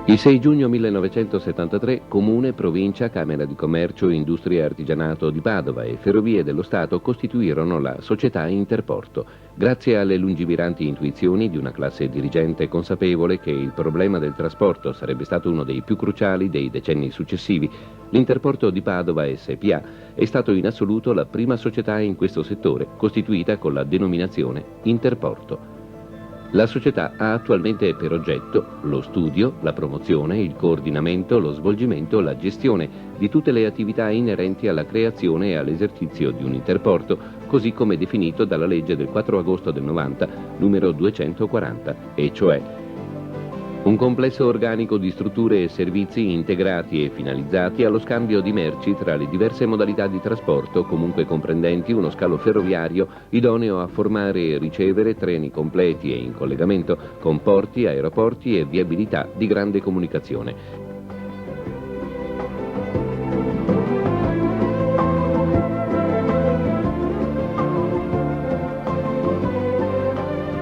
Il 6 giugno 1973 Comune, Provincia, Camera di Commercio, Industria e Artigianato di Padova e Ferrovie dello Stato costituirono la società Interporto, grazie alle lungimiranti intuizioni di una classe dirigente consapevole che il problema del trasporto sarebbe stato uno dei più cruciali dei decenni successivi. L'Interporto di Padova SpA è stato in assoluto la prima società in questo settore, costituita con la denominazione Interporto. La società ha attualmente per oggetto lo studio, la promozione, il coordinamento, lo svolgimento, la gestione di tutte le attività inerenti alla creazione e all'esercizio di un interporto, così come definito dalla legge del 4 agosto del 90, numero 240, e cioè un complesso organico di strutture e servizi integrati e finalizzati allo scambio di merci tra le diverse modalità di trasporto, comunque comprendenti uno scalo ferroviario idoneo a formare e ricevere treni completi e in collegamento con porti, aeroporti e viabilità di grande comunicazione.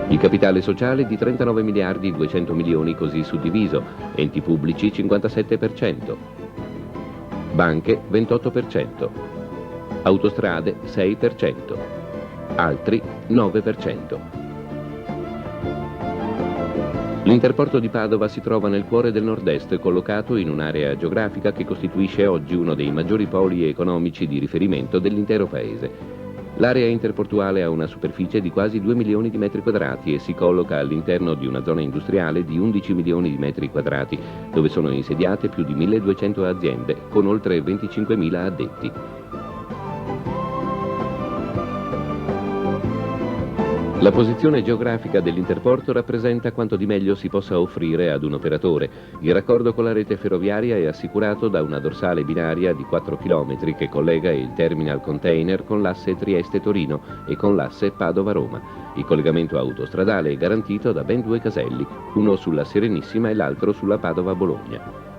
Il capitale sociale di 39 miliardi 200 milioni così suddiviso, enti pubblici 57%, banche 28%, autostrade 6%, altri 9%. L'Interporto di Padova si trova nel cuore del nord-est, collocato in un'area geografica che costituisce oggi uno dei maggiori poli economici di riferimento dell'intero paese. L'area interportuale ha una superficie di quasi 2 milioni di metri quadrati e si colloca all'interno di una zona industriale di 11 milioni di metri quadrati, dove sono insediate più di 1.200 aziende con oltre 25.000 addetti. La posizione geografica dell'Interporto rappresenta quanto di meglio si possa offrire ad un operatore. Il raccordo con la rete ferroviaria è assicurato da una dorsale binaria di 4 km che collega il terminal container con l'asse Trieste-Torino e con l'asse Padova-Roma. Il collegamento autostradale è garantito da ben 2 caselli, uno sulla Serenissima e l'altro sulla Padova-Bologna.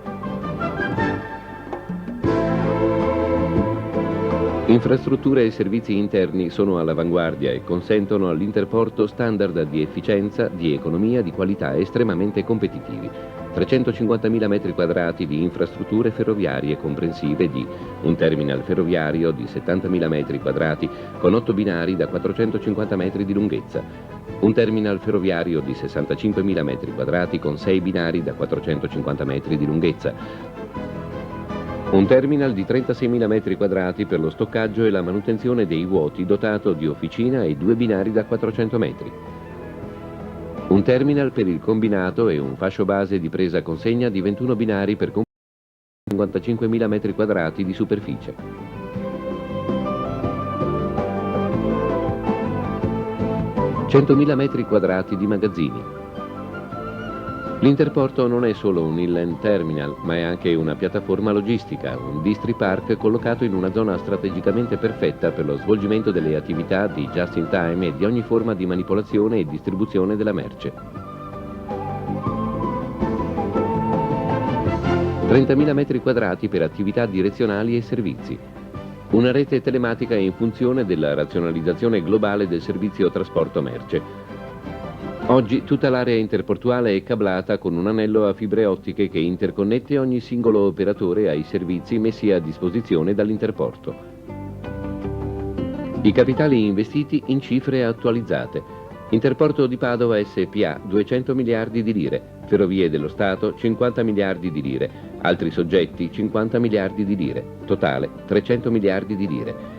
Infrastrutture e servizi interni sono all'avanguardia e consentono all'Interporto standard di efficienza, di economia, di qualità estremamente competitivi. 350.000 metri quadrati di infrastrutture ferroviarie comprensive di un terminal ferroviario di 70.000 metri quadrati con 8 binari da 450 metri di lunghezza, un terminal ferroviario di 65.000 metri quadrati con 6 binari da 450 metri di lunghezza, un terminal di 36.000 metri quadrati per lo stoccaggio e la manutenzione dei vuoti dotato di officina e 2 binari da 400 metri. Un terminal per il combinato e un fascio base di presa consegna di 21 binari per 55.000 metri quadrati di superficie. Metri quadrati di magazzini. L'Interporto non è solo un inland terminal, ma è anche una piattaforma logistica, un district park collocato in una zona strategicamente perfetta per lo svolgimento delle attività di just in time e di ogni forma di manipolazione e distribuzione della merce. 30.000 metri quadrati per attività direzionali e servizi. Una rete telematica in funzione della razionalizzazione globale del servizio trasporto merce. Oggi tutta l'area interportuale è cablata con un anello a fibre ottiche che interconnette ogni singolo operatore ai servizi messi a disposizione dall'Interporto. I capitali investiti in cifre attualizzate. Interporto di Padova SpA 200 miliardi di lire, Ferrovie dello Stato 50 miliardi di lire, altri soggetti 50 miliardi di lire, totale 300 miliardi di lire.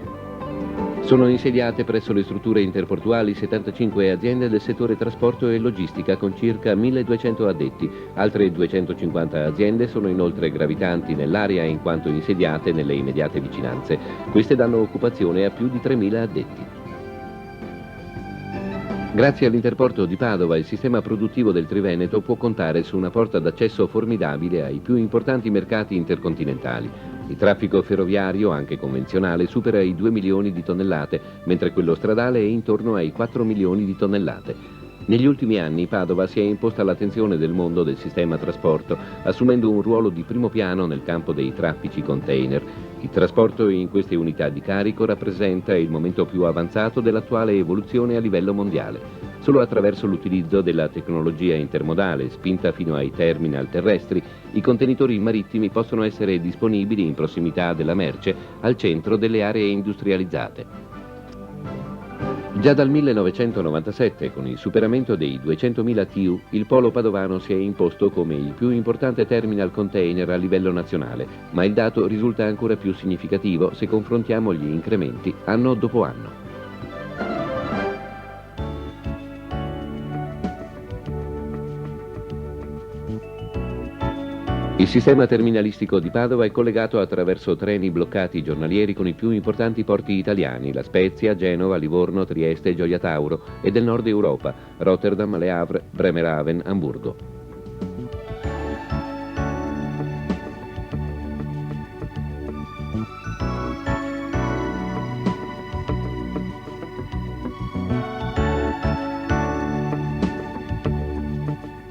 Sono insediate presso le strutture interportuali 75 aziende del settore trasporto e logistica con circa 1.200 addetti. Altre 250 aziende sono inoltre gravitanti nell'area in quanto insediate nelle immediate vicinanze. Queste danno occupazione a più di 3.000 addetti. Grazie all'Interporto di Padova il sistema produttivo del Triveneto può contare su una porta d'accesso formidabile ai più importanti mercati intercontinentali. Il traffico ferroviario, anche convenzionale, supera i 2 milioni di tonnellate, mentre quello stradale è intorno ai 4 milioni di tonnellate. Negli ultimi anni Padova si è imposta all'attenzione del mondo del sistema trasporto, assumendo un ruolo di primo piano nel campo dei traffici container. Il trasporto in queste unità di carico rappresenta il momento più avanzato dell'attuale evoluzione a livello mondiale. Solo attraverso l'utilizzo della tecnologia intermodale, spinta fino ai terminal terrestri, i contenitori marittimi possono essere disponibili in prossimità della merce al centro delle aree industrializzate. Già dal 1997, con il superamento dei 200.000 TEU, il polo padovano si è imposto come il più importante terminal container a livello nazionale, ma il dato risulta ancora più significativo se confrontiamo gli incrementi anno dopo anno. Il sistema terminalistico di Padova è collegato attraverso treni bloccati giornalieri con i più importanti porti italiani, La Spezia, Genova, Livorno, Trieste, Gioia Tauro, e del nord Europa, Rotterdam, Le Havre, Bremerhaven, Amburgo.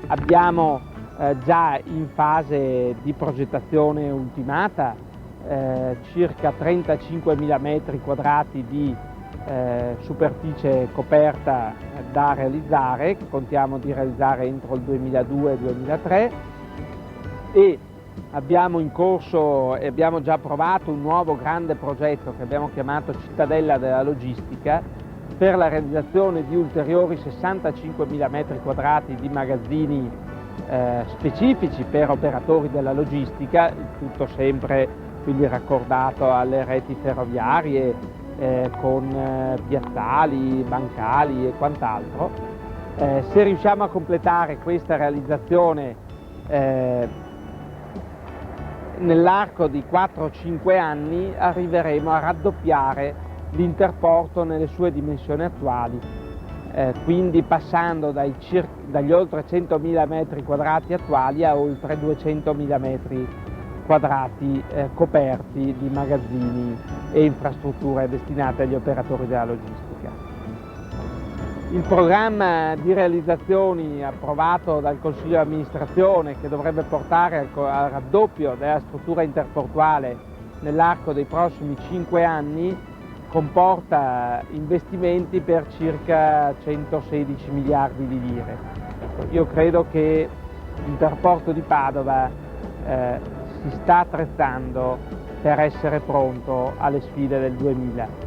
Abbiamo già in fase di progettazione ultimata circa 35.000 metri quadrati di superficie coperta da realizzare, che contiamo di realizzare entro il 2002-2003, e abbiamo in corso e abbiamo già approvato un nuovo grande progetto che abbiamo chiamato Cittadella della Logistica, per la realizzazione di ulteriori 65.000 metri quadrati di magazzini specifici per operatori della logistica, tutto sempre quindi raccordato alle reti ferroviarie con piazzali, bancali e quant'altro. Se riusciamo a completare questa realizzazione nell'arco di 4-5 anni, arriveremo a raddoppiare l'interporto nelle sue dimensioni attuali, quindi passando dagli oltre 100.000 metri quadrati attuali a oltre 200.000 metri quadrati coperti di magazzini e infrastrutture destinate agli operatori della logistica. Il programma di realizzazioni approvato dal Consiglio di amministrazione, che dovrebbe portare al raddoppio della struttura interportuale nell'arco dei prossimi 5 anni, comporta investimenti per circa 116 miliardi di lire. Io credo che l'Interporto di Padova si sta attrezzando per essere pronto alle sfide del 2000.